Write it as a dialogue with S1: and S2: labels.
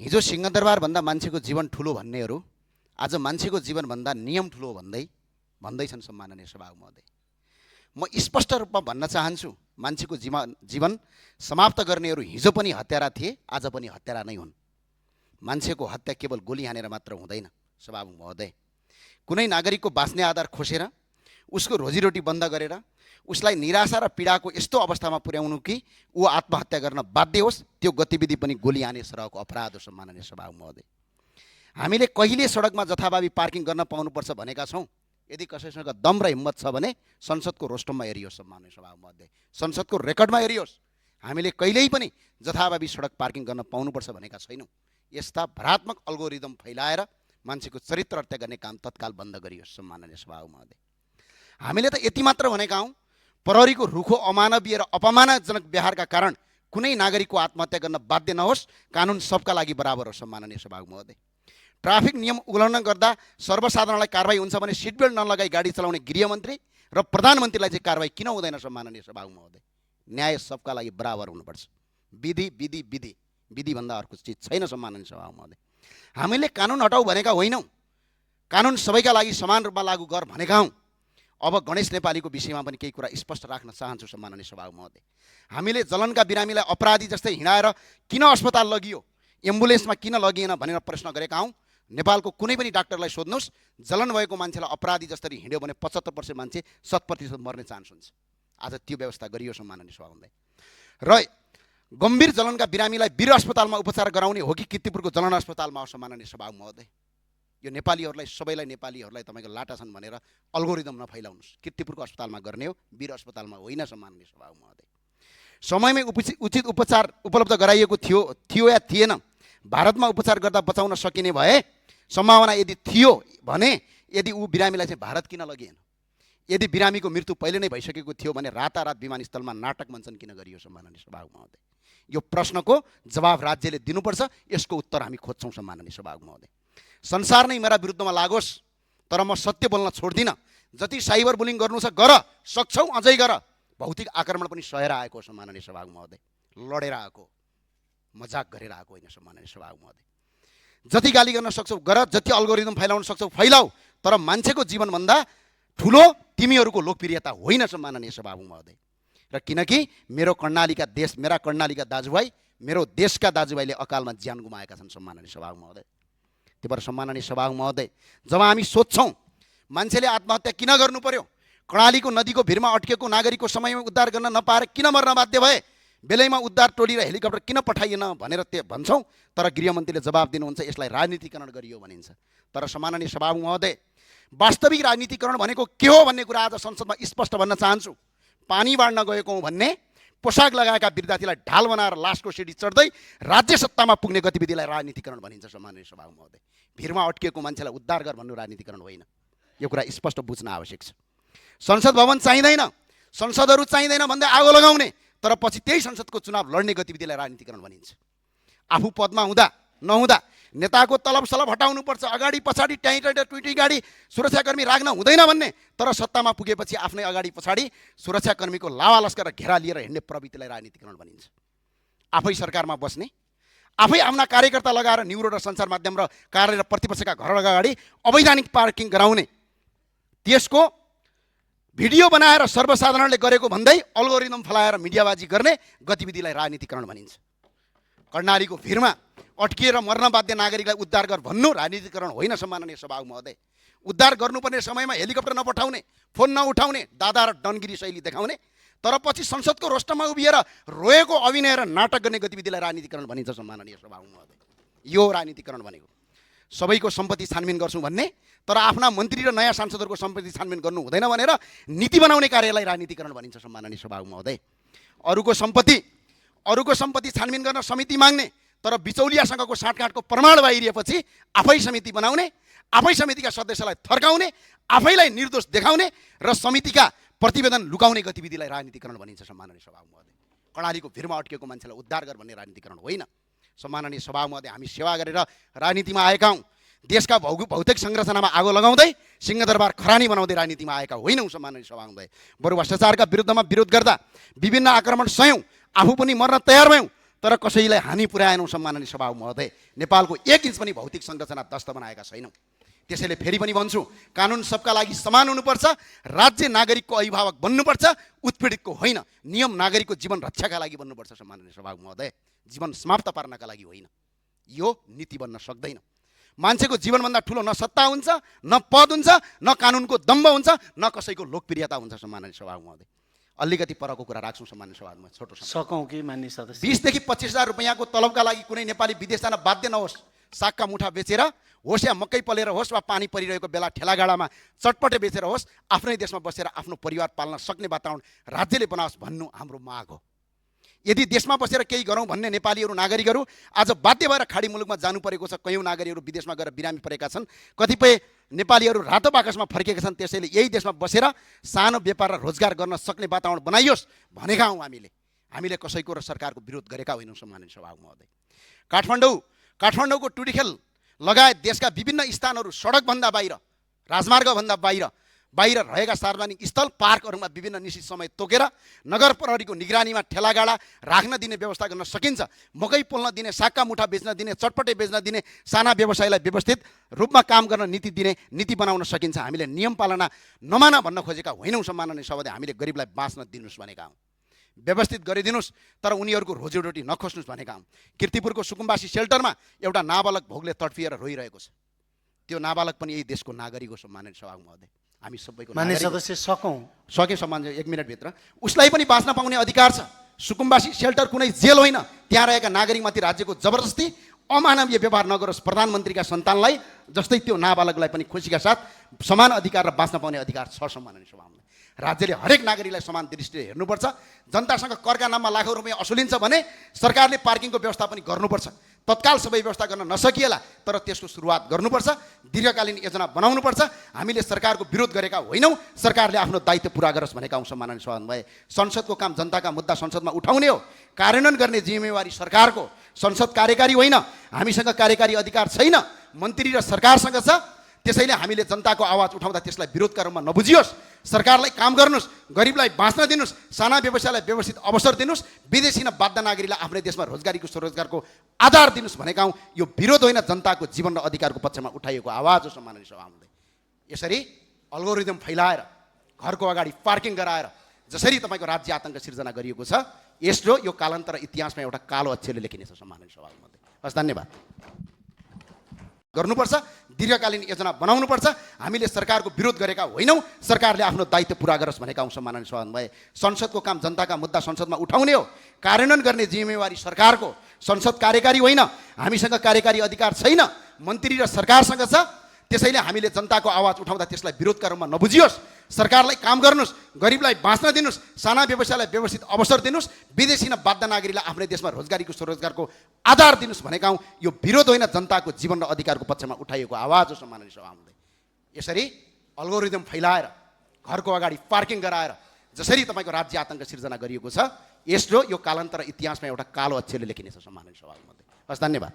S1: हिजो सिंहदरबारभन्दा मान्छेको जीवन ठुलो भन्नेहरू आज मान्छेको जीवनभन्दा नियम ठुलो भन्दैछन् सम्माननीय सभामुख महोदय। म स्पष्ट रूपमा भन्न चाहन्छु, मान्छेको जीवन समाप्त गर्नेहरू हिजो पनि हत्यारा थिए, आज पनि हत्यारा नै हुन्। मान्छेको हत्या केवल गोली हानेर मात्र हुँदैन सभामुख महोदय। कुनै नागरिकको बाँच्ने आधार खोसेर, उसको रोजीरोटी बन्द गरेर, उसलाई निराशा र पीडाको यस्तो अवस्थामा पुर्याउनु कि ऊ आत्महत्या गर्न बाध्य होस्, त्यो गतिविधि पनि गोली हाने सरहको अपराध हो सम्माननीय सभामुख महोदय। हामीले कहिले सडकमा जथाभावी पार्किङ गर्न पाउनुपर्छ भनेका छौँ? यदि कसैसँग दम र हिम्मत छ भने संसदको रोस्टममा हेरियोस् सम्माननीय सभामुख महोदय, संसदको रेकर्डमा हेरियोस्। हामीले कहिल्यै पनि जथाभावी सडक पार्किङ गर्न पाउनुपर्छ भनेका छैनौँ। यस्ता भ्रात्मक अल्गोरिदम फैलाएर मान्छेको चरित्र हत्या गर्ने काम तत्काल बन्द गरियोस् सम्माननीय सभामुख महोदय। हामीले त यति मात्र भनेका हौँ, प्रहरीको रुखो अमानवीय र अपमानजनक व्यवहारका कारण कुनै नागरिकको आत्महत्या गर्न बाध्य नहोस्। कानुन सबका लागि बराबर हो सम्माननीय सभामुख महोदय। ट्राफिक नियम उल्लङ्घन गर्दा सर्वसाधारणलाई कारवाही हुन्छ भने सिटबेल्ट नलगाई गाडी चलाउने गृहमन्त्री र प्रधानमन्त्रीलाई चाहिँ कारवाही किन हुँदैन सम्माननीय सभामुख महोदय? न्याय सबका लागि बराबर हुनुपर्छ। विधि विधि विधि विधिभन्दा अर्को चिज छैन सम्माननीय सभामुख महोदय। हामीले कानुन हटाऊ भनेका होइनौँ, कानुन सबैका लागि समान रूपमा लागू गर भनेका हौँ। अब गणेश नेपालीको विषयमा पनि केही कुरा स्पष्ट राख्न चाहन्छु सम्माननीय सभामुख महोदय। हामीले जलनका बिरामीलाई अपराधी जस्तै हिँडाएर किन अस्पताल लगियो, एम्बुलेन्समा किन लगिएन भनेर प्रश्न गरेका हौँ। नेपालको कुनै पनि डाक्टरलाई सोध्नुहोस्, जलन भएको मान्छेलाई अपराधी जसरी हिँड्यो भने 75% मान्छे 100% मर्ने चान्स हुन्छ। आज त्यो व्यवस्था गरियो सम्माननीय सभामुख महोदय। र गम्भीर जलनका बिरामीलाई वीर अस्पतालमा उपचार गराउने हो कि किर्तिपुरको जलन अस्पतालमा हो सम्माननीय सभामुख महोदय? यो नेपालीहरूलाई, सबैलाई नेपालीहरूलाई तपाईँको लाटा छन् भनेर अल्गोरिदम नफैलाउनुहोस्। किर्तिपुरको अस्पतालमा गर्ने हो, वीर अस्पतालमा होइन सम्माननीय सभामुख महोदय। समयमै उचित उपचार उपलब्ध गराइएको थियो या थिएन? भारतमा उपचार गर्दा बचाउन सकिने भए सम्भावना यदि थियो भने यदि ऊ बिरामीलाई चाहिँ भारत किन लगिएन? यदि बिरामीको मृत्यु पहिले नै भइसकेको थियो भने रातारात विमानस्थलमा नाटक मञ्चन किन गरियो सम्माननीय सभामुख महोदय? यो प्रश्नको जवाब राज्यले दिनुपर्छ। यसको उत्तर हामी खोज्छौँ सम्माननीय सभामुख महोदय। संसार नै मेरा विरुद्धमा लागोस्, तर म सत्य बोल्न छोड्दिनँ। जति साइबर बुलिङ गर्नु छ गर, सक्छौ अझै गर। भौतिक आक्रमण पनि सहेर आएको सम्माननीय सभामुख महोदय, लडेर आएको, मजाक गरेर आएको होइन सम्माननीय सभामुख महोदय। जति गाली गर्न सक्छौ गर, जति अल्गोरिदम फैलाउन सक्छौ फैलाऊ, तर मान्छेको जीवनभन्दा ठुलो तिमीहरूको लोकप्रियता होइन सम्माननीय सभामुख महोदय। र किनकि मेरा कर्णालीका दाजुभाइ, मेरो देशका दाजुभाइले अकालमा ज्यान गुमाएका छन् सम्माननीय सभामुख महोदय। त्यही भएर सम्माननीय सभामुख महोदय, जब हामी सोध्छौँ मान्छेले आत्महत्या किन गर्नु पर्यो, कर्णालीको नदीको भिरमा अड्केको नागरिकको समयमा उद्धार गर्न नपाएर किन मर्न बाध्य भए, बेलैमा उद्धार टोली र हेलिकप्टर किन पठाइएन भनेर भन्छौँ, तर गृहमन्त्रीले जवाब दिनुहुन्छ यसलाई राजनीतिकरण गरियो भनिन्छ। तर सम्माननीय सभामुख महोदय, वास्तविक राजनीतिकरण भनेको के हो भन्ने कुरा आज संसदमा स्पष्ट भन्न चाहन्छु। पानी बाँड्न गएको हौँ भन्ने, पोसाक लगाएका विद्यार्थीलाई ढाल बनाएर लासको सिडी चढ्दै राज्य सत्तामा पुग्ने गतिविधिलाई राजनीतिकरण भनिन्छ सम्माननीय सभामुख महोदय। भिरमा अड्किएको मान्छेलाई उद्धार गर भन्नु राजनीतिकरण होइन। यो कुरा स्पष्ट बुझ्न आवश्यक छ। संसद भवन चाहिँदैन, संसदहरू चाहिँदैन भन्दै आगो लगाउने, तर पछि त्यही संसदको चुनाव लड्ने गतिविधिलाई राजनीतिकरण भनिन्छ। आफू पदमा हुँदा नहुँदा नेताको तलब सलब हटाउनुपर्छ, अगाडि पछाडि ट्विटी गाडी सुरक्षाकर्मी राख्न हुँदैन भन्ने, तर सत्तामा पुगेपछि आफ्नै अगाडि पछाडि सुरक्षाकर्मीको लावा लस्कर र घेरा लिएर हिँड्ने प्रवृत्तिलाई राजनीतिकरण भनिन्छ। आफै सरकारमा बस्ने, आफै आफ्ना कार्यकर्ता लगाएर न्युरो र सञ्चार माध्यम र कार्य र प्रतिपक्षका घर अगाडि अवैधानिक पार्किङ गराउने, त्यसको भिडियो बनाएर सर्वसाधारणले गरेको भन्दै अल्गोरिदम फलाएर मिडियाबाजी गर्ने गतिविधिलाई राजनीतिकरण भनिन्छ। कर्णालीको भिरमा अड्किएर मर्न बाध्य नागरिकलाई उद्धार गर भन्नु राजनीतिकरण होइन सम्माननीय सभामुख महोदय। उद्धार गर्नुपर्ने समयमा हेलिकप्टर नपठाउने, फोन नउठाउने, दादा र डनगिरी शैली देखाउने, तर पछि संसदको रोस्टममा उभिएर रोएको अभिनय र नाटक गर्ने गतिविधिलाई राजनीतिकरण भनिन्छ सम्माननीय सभामुख महोदय। यो राजनीतिकरण भनेको सबैको सम्पत्ति छानबिन गर्छौँ भन्ने, तर आफ्ना मन्त्री र नयाँ सांसदहरूको सम्पत्ति छानबिन गर्नु हुँदैन भनेर नीति बनाउने कार्यलाई राजनीतिकरण भनिन्छ सम्माननीय सभामुख महोदय। अरूको सम्पत्ति छानबिन गर्न समिति माग्ने, तर बिचौलियासँगको साँठगाँठको प्रमाण बाहिरिएपछि आफै समिति बनाउने, आफै समितिका सदस्यलाई थर्काउने, आफैलाई निर्दोष देखाउने र समितिका प्रतिवेदन लुकाउने गतिविधिलाई राजनीतिकरण भनिन्छ सम्माननीय सभामुख महोदय। कर्णालीको भिरमा अड्केको मान्छेलाई उद्धार गर भन्ने राजनीतिकरण होइन सम्माननीय सभामुख महोदय। हामी सेवा गरेर राजनीतिमा आएका हौँ, देशका भौतिक संरचनामा आगो लगाउँदै सिंहदरबार खरानी बनाउँदै राजनीतिमा आएका होइनौँ सम्माननीय सभामुख महोदय। बरु भ्रष्टाचारका विरुद्धमा विरोध गर्दा विभिन्न आक्रमण सह्यौँ, आफू पनि मर्न तयार भयौँ, तर कसैलाई हानि पुर्याएनौँ सम्माननीय सभामुख महोदय। नेपालको 1 इन्च पनि भौतिक संरचना ध्वस्त बनाएका छैनौँ। त्यसैले फेरि पनि भन्छु, कानुन सबका लागि समान हुनुपर्छ, राज्य नागरिकको अभिभावक बन्नुपर्छ, उत्पीडितको होइन। नियम नागरिकको जीवन रक्षाका लागि बन्नुपर्छ सम्माननीय सभामुख महोदय, जीवन समाप्त पार्नका लागि होइन। यो नीति बन्न सक्दैन। मान्छेको जीवनभन्दा ठुलो न सत्ता हुन्छ, न पद हुन्छ, न कानुनको दम्भ हुन्छ, न कसैको लोकप्रियता हुन्छ सम्माननीय सभामुख महोदय। अलिकति परको कुरा राख्छौँ सम्माननीय सभामुख, छोटो
S2: सकौँ कि मान्य सदस्य
S1: 20 देखि 25,000 रुपैयाँको तलबका लागि कुनै नेपाली विदेश जान बाध्य नहोस्। सागका मुठा बेचेर होस् या मकै पलेर होस् वा पानी परिरहेको बेला ठेलागाडामा चटपटे बेचेर होस्, आफ्नै देशमा बसेर आफ्नो परिवार पाल्न सक्ने वातावरण राज्यले बनाओस् भन्नु हाम्रो माग हो। यदि देशमा बसेर केही गरौँ भन्ने नेपालीहरू नागरिकहरू आज बाध्य भएर खाडी मुलुकमा जानु परेको छ। कयौँ नागरिकहरू विदेशमा गएर बिरामी परेका छन्। कतिपय नेपालीहरू रातो बाकसमा फर्केका छन्। त्यसैले यही देशमा बसेर सानो व्यापार र रोजगार गर्न सक्ने वातावरण बनाइयोस् भनेका हौँ हामीले कसैको र सरकारको विरोध गरेका होइनौँ सम्माननीय सभामुख महोदय। काठमाडौँको टुडीखेल लगायत देशका विभिन्न स्थानहरू सडकभन्दा बाहिर, राजमार्गभन्दा बाहिर रहेका सार्वजनिक स्थल पार्कहरूमा विभिन्न निश्चित समय तोकेर नगर प्रहरीको निगरानीमा ठेलागाडा राख्न दिने व्यवस्था गर्न सकिन्छ। मकै पोल्न दिने, सागका मुठा बेच्न दिने, चटपटे बेच्न दिने साना व्यवसायलाई व्यवस्थित रूपमा काम गर्न नीति बनाउन सकिन्छ। हामीले नियम पालना नमाना भन्न खोजेका होइनौँ सम्माननीय सभामुख। हामीले गरिबलाई बाँच्न दिनुहोस् भनेका हौँ, व्यवस्थित गरिदिनुहोस्, तर उनीहरूको रोजीरोटी नखोज्नुहोस् भनेका हौँ। कीर्तिपुरको सुकुम्बासी सेल्टरमा एउटा नाबालक भोगले तडपिएर रोइरहेको छ। त्यो नाबालक पनि यही देशको नागरिक हो सम्माननीय सभामुख महोदय। हामी सबैको
S2: मान्य सदस्य सके
S1: सम्मान 1 मिनटभित्र उसलाई पनि बाँच्न पाउने अधिकार छ। सुकुम्बासी सेल्टर कुनै जेल होइन। त्यहाँ रहेका नागरिकमाथि राज्यको जबरजस्ती अमानवीय व्यवहार नगरोस्। प्रधानमन्त्रीका सन्तानलाई जस्तै त्यो नाबालकलाई पनि खुसीका साथ समान अधिकार र बाँच्न पाउने अधिकार छ सम्माननीय सभामुख। राज्यले हरेक नागरिकलाई समान दृष्टिले हेर्नुपर्छ। जनतासँग करका नाममा लाखौँ रुपियाँ असुलिन्छ भने सरकारले पार्किङको व्यवस्था पनि गर्नुपर्छ। तत्काल सबै व्यवस्था गर्न नसकिएला, तर त्यसको सुरुवात गर्नुपर्छ। दीर्घकालीन योजना बनाउनुपर्छ। हामीले सरकारको विरोध गरेका होइनौँ, सरकारले आफ्नो दायित्व पुरा गरोस् भनेका हौँ सम्माननीय सभामुख भए। संसदको काम जनताका मुद्दा संसदमा उठाउने हो, कार्यान्वयन गर्ने जिम्मेवारी सरकारको। संसद कार्यकारी होइन, हामीसँग कार्यकारी अधिकार छैन, मन्त्री र सरकारसँग छ। त्यसैले हामीले जनताको आवाज उठाउँदा त्यसलाई विरोधका रूपमा नबुझियोस्। सरकारलाई काम गर्नुहोस्, गरिबलाई बाँच्न दिनुहोस्, साना व्यवसायलाई व्यवस्थित अवसर दिनुहोस्, विदेशी न बाध्य नागरिकलाई आफ्नै देशमा स्वरोजगारको आधार दिनुहोस् भनेका हौँ। यो विरोध होइन, जनताको जीवन र अधिकारको पक्षमा उठाइएको आवाज हो सम्माननीय सभामुख। यसरी अल्गोरिदम फैलाएर, घरको अगाडि पार्किङ गराएर जसरी तपाईँको राज्य आतङ्क सिर्जना गरिएको छ, यसो यो कालान्तर इतिहासमा एउटा कालो अक्षरले लेखिनेछ सम्माननीय सभामुख। हस्, धन्यवाद। गर्नुपर्छ, दीर्घकालीन योजना बनाउनुपर्छ। हामीले सरकारको विरोध गरेका होइनौँ, सरकारले आफ्नो दायित्व पुरा गरोस् भनेका हौँ सम्माननीय सभामुख भए। संसदको काम जनताका मुद्दा संसदमा उठाउने हो, कार्यान्वयन गर्ने जिम्मेवारी सरकारको। संसद कार्यकारी होइन, हामीसँग कार्यकारी अधिकार छैन, मन्त्री र सरकारसँग छ। त्यसैले हामीले जनताको आवाज उठाउँदा त्यसलाई विरोधका रूपमा नबुझियोस्। सरकारलाई काम गर्नुहोस्, गरिबलाई बाँच्न दिनुहोस्, साना व्यवसायलाई व्यवस्थित अवसर दिनुहोस्, विदेशी न बाध्य नागरिकलाई आफ्नै देशमा स्वरोजगारको आधार दिनुहोस् भनेका हौँ। यो विरोध होइन, जनताको जीवन र अधिकारको पक्षमा उठाइएको आवाज हो सम्माननीय सभामुख। यसरी अल्गोरिदम फैलाएर, घरको अगाडि पार्किङ गराएर जसरी तपाईँको राज्य आतङ्क सिर्जना गरिएको छ, यसो यो कालान्तर इतिहासमा एउटा कालो अक्षरले लेखिनेछ सम्माननीय सभामुख। हस्, धन्यवाद।